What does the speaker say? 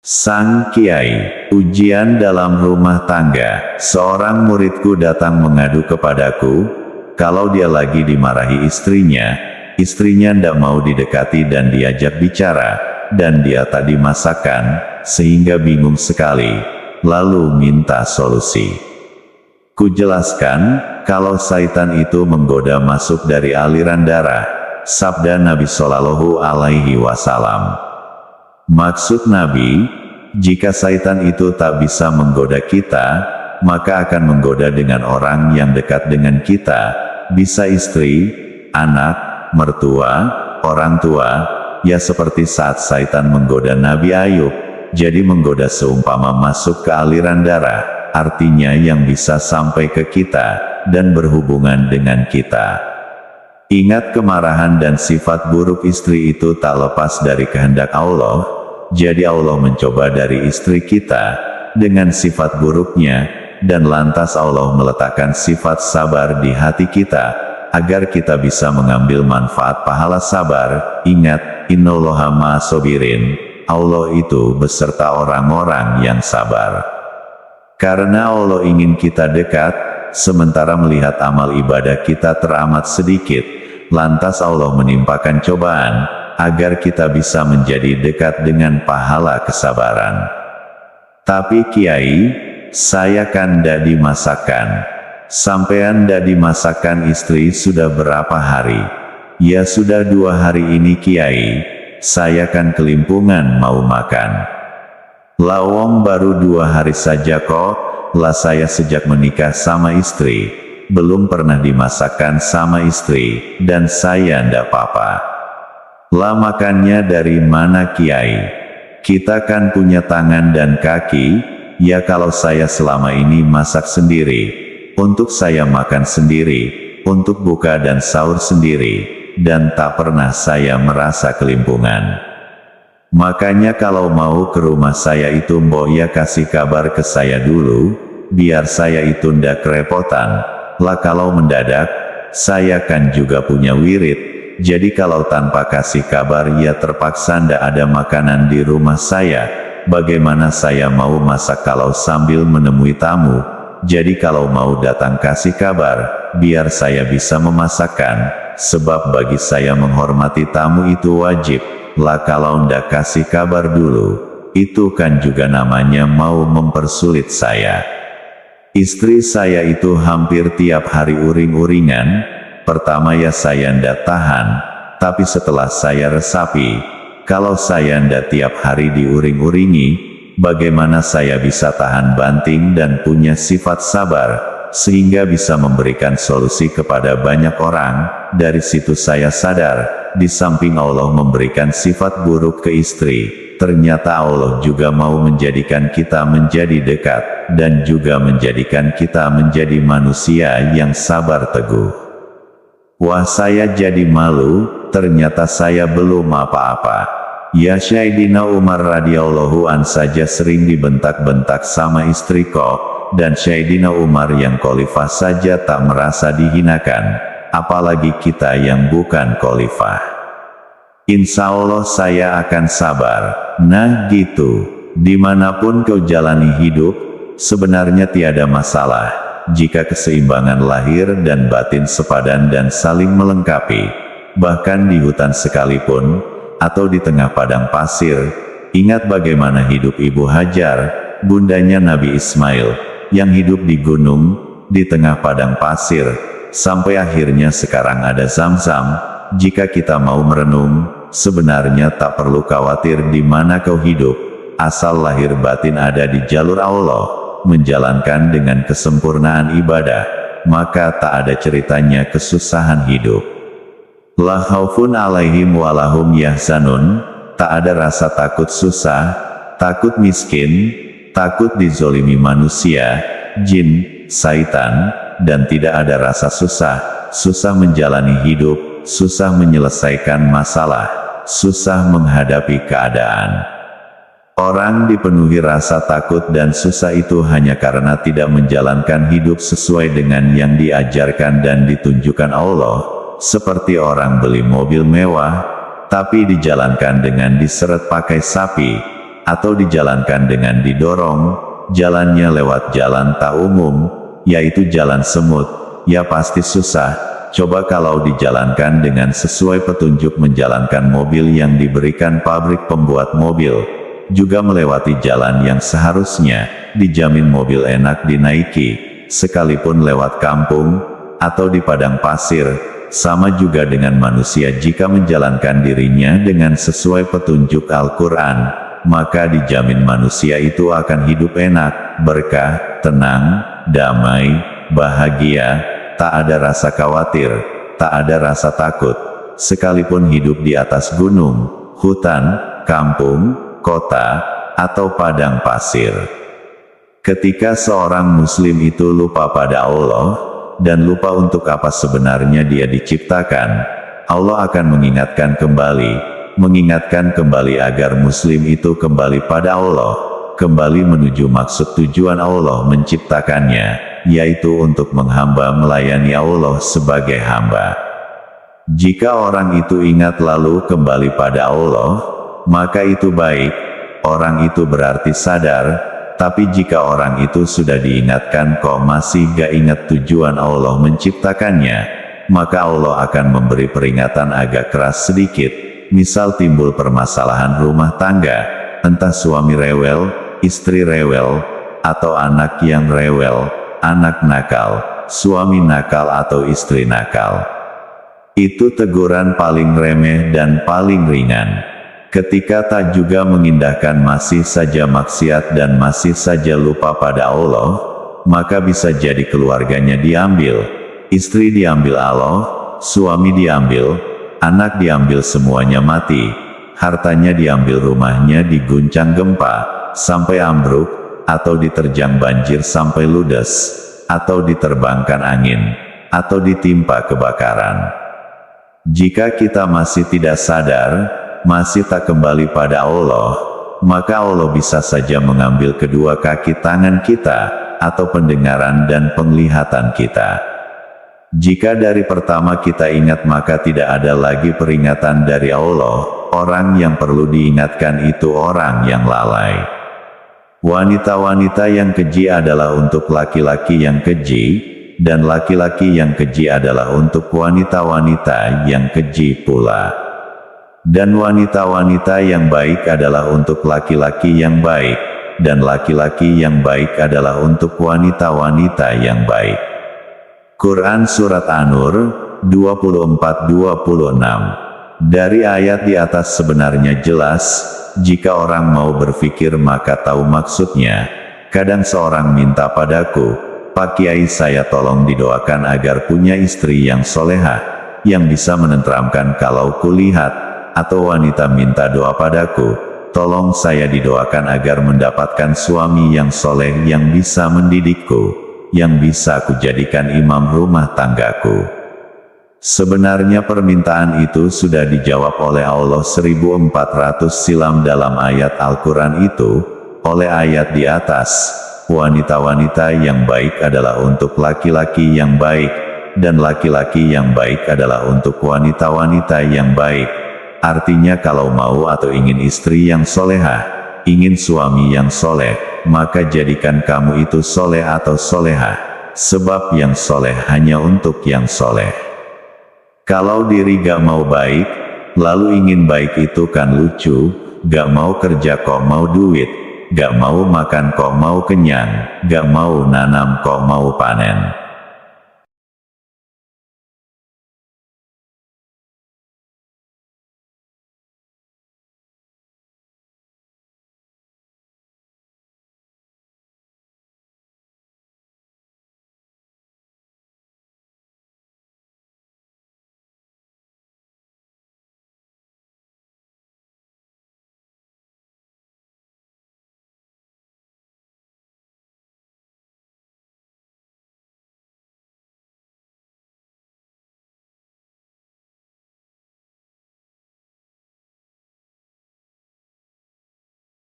Sang Kiai, ujian dalam rumah tangga. Seorang muridku datang mengadu kepadaku, kalau dia lagi dimarahi istrinya ndak mau didekati dan diajak bicara, dan dia tak dimasakan, sehingga bingung sekali, lalu minta solusi. Kujelaskan, kalau syaitan itu menggoda masuk dari aliran darah, sabda Nabi Shallallahu Alaihi Wasallam. Maksud Nabi, jika syaitan itu tak bisa menggoda kita, maka akan menggoda dengan orang yang dekat dengan kita, bisa istri, anak, mertua, orang tua, ya seperti saat syaitan menggoda Nabi Ayub, jadi menggoda seumpama masuk ke aliran darah, artinya yang bisa sampai ke kita, dan berhubungan dengan kita. Ingat, kemarahan dan sifat buruk istri itu tak lepas dari kehendak Allah. Jadi Allah mencoba dari istri kita, dengan sifat buruknya, dan lantas Allah meletakkan sifat sabar di hati kita, agar kita bisa mengambil manfaat pahala sabar. Ingat, innallaha ma'as-sabirin, Allah itu beserta orang-orang yang sabar. Karena Allah ingin kita dekat, sementara melihat amal ibadah kita teramat sedikit, lantas Allah menimpakan cobaan, agar kita bisa menjadi dekat dengan pahala kesabaran. Tapi Kiai, saya kan ndak dimasakan. Sampean ndak dimasakan istri sudah berapa hari? Ya sudah 2 hari ini Kiai, saya kan kelimpungan mau makan. Lawong baru 2 hari saja kok, lah saya sejak menikah sama istri, belum pernah dimasakan sama istri, dan saya ndak apa-apa. Lah makannya dari mana Kiai? Kita kan punya tangan dan kaki, ya kalau saya selama ini masak sendiri, untuk saya makan sendiri, untuk buka dan sahur sendiri, dan tak pernah saya merasa kelimpungan. Makanya kalau mau ke rumah saya itu mbok ya kasih kabar ke saya dulu, biar saya itu ndak kerepotan. Lah kalau mendadak, saya kan juga punya wirid. Jadi kalau tanpa kasih kabar ya terpaksa ndak ada makanan di rumah saya, bagaimana saya mau masak kalau sambil menemui tamu? Jadi kalau mau datang kasih kabar, biar saya bisa memasakkan, sebab bagi saya menghormati tamu itu wajib. Lah kalau ndak kasih kabar dulu, itu kan juga namanya mau mempersulit saya. Istri saya itu hampir tiap hari uring-uringan. Pertama ya saya ndak tahan, tapi setelah saya resapi, kalau saya ndak tiap hari diuring-uringi, bagaimana saya bisa tahan banting dan punya sifat sabar, sehingga bisa memberikan solusi kepada banyak orang. Dari situ saya sadar, di samping Allah memberikan sifat buruk ke istri, ternyata Allah juga mau menjadikan kita menjadi dekat, dan juga menjadikan kita menjadi manusia yang sabar teguh. Wah, saya jadi malu, ternyata saya belum apa-apa. Ya Sayyidina Umar radhiyallahu an saja sering dibentak-bentak sama istri kok, dan Sayyidina Umar yang khalifah saja tak merasa dihinakan, apalagi kita yang bukan khalifah. Insya Allah saya akan sabar. Nah gitu, dimanapun kau jalani hidup, sebenarnya tiada masalah. Jika keseimbangan lahir dan batin sepadan dan saling melengkapi, bahkan di hutan sekalipun, atau di tengah padang pasir, ingat bagaimana hidup Ibu Hajar, bundanya Nabi Ismail, yang hidup di gunung, di tengah padang pasir, sampai akhirnya sekarang ada Zam-Zam. Jika kita mau merenung, sebenarnya tak perlu khawatir di mana kau hidup, asal lahir batin ada di jalur Allah, menjalankan dengan kesempurnaan ibadah, maka tak ada ceritanya kesusahan hidup. La khaufun alaihim walahum yahzanun, tak ada rasa takut susah, takut miskin, takut dizolimi manusia, jin, syaitan, dan tidak ada rasa susah menjalani hidup, susah menyelesaikan masalah, susah menghadapi keadaan. Orang dipenuhi rasa takut dan susah itu hanya karena tidak menjalankan hidup sesuai dengan yang diajarkan dan ditunjukkan Allah, seperti orang beli mobil mewah, tapi dijalankan dengan diseret pakai sapi, atau dijalankan dengan didorong, jalannya lewat jalan tak umum, yaitu jalan semut, ya pasti susah. Coba kalau dijalankan dengan sesuai petunjuk menjalankan mobil yang diberikan pabrik pembuat mobil, juga melewati jalan yang seharusnya, dijamin mobil enak dinaiki, sekalipun lewat kampung, atau di padang pasir. Sama juga dengan manusia jika menjalankan dirinya dengan sesuai petunjuk Al-Quran, maka dijamin manusia itu akan hidup enak, berkah, tenang, damai, bahagia, tak ada rasa khawatir, tak ada rasa takut, sekalipun hidup di atas gunung, hutan, kampung, kota, atau padang pasir. Ketika seorang muslim itu lupa pada Allah, dan lupa untuk apa sebenarnya dia diciptakan, Allah akan mengingatkan kembali agar muslim itu kembali pada Allah, kembali menuju maksud tujuan Allah menciptakannya, yaitu untuk menghamba melayani Allah sebagai hamba. Jika orang itu ingat lalu kembali pada Allah, maka itu baik, orang itu berarti sadar. Tapi jika orang itu sudah diingatkan kok masih gak ingat tujuan Allah menciptakannya, maka Allah akan memberi peringatan agak keras sedikit. Misal timbul permasalahan rumah tangga, entah suami rewel, istri rewel, atau anak yang rewel, anak nakal, suami nakal atau istri nakal. Itu teguran paling remeh dan paling ringan. Ketika tak juga mengindahkan masih saja maksiat dan masih saja lupa pada Allah, maka bisa jadi keluarganya diambil, istri diambil Allah, suami diambil, anak diambil semuanya mati, hartanya diambil, rumahnya diguncang gempa, sampai ambruk, atau diterjang banjir sampai ludes, atau diterbangkan angin, atau ditimpa kebakaran. Jika kita masih tidak sadar, masih tak kembali pada Allah, maka Allah bisa saja mengambil kedua kaki tangan kita, atau pendengaran dan penglihatan kita. Jika dari pertama kita ingat maka tidak ada lagi peringatan dari Allah, orang yang perlu diingatkan itu orang yang lalai. Wanita-wanita yang keji adalah untuk laki-laki yang keji, dan laki-laki yang keji adalah untuk wanita-wanita yang keji pula. Dan wanita-wanita yang baik adalah untuk laki-laki yang baik, dan laki-laki yang baik adalah untuk wanita-wanita yang baik. Quran Surat An-Nur, 24-26. Dari ayat di atas sebenarnya jelas, jika orang mau berpikir maka tahu maksudnya. Kadang seorang minta padaku, Pak Kiai saya tolong didoakan agar punya istri yang solehah, yang bisa menenteramkan kalau kulihat. Atau wanita minta doa padaku, tolong saya didoakan agar mendapatkan suami yang soleh yang bisa mendidikku, yang bisa kujadikan imam rumah tanggaku. Sebenarnya permintaan itu sudah dijawab oleh Allah 1400 silam dalam ayat Al-Quran itu, oleh ayat di atas, wanita-wanita yang baik adalah untuk laki-laki yang baik, dan laki-laki yang baik adalah untuk wanita-wanita yang baik. Artinya kalau mau atau ingin istri yang solehah, ingin suami yang soleh, maka jadikan kamu itu soleh atau solehah, sebab yang soleh hanya untuk yang soleh. Kalau diri gak mau baik, lalu ingin baik itu kan lucu, gak mau kerja kok mau duit, gak mau makan kok mau kenyang, gak mau nanam kok mau panen.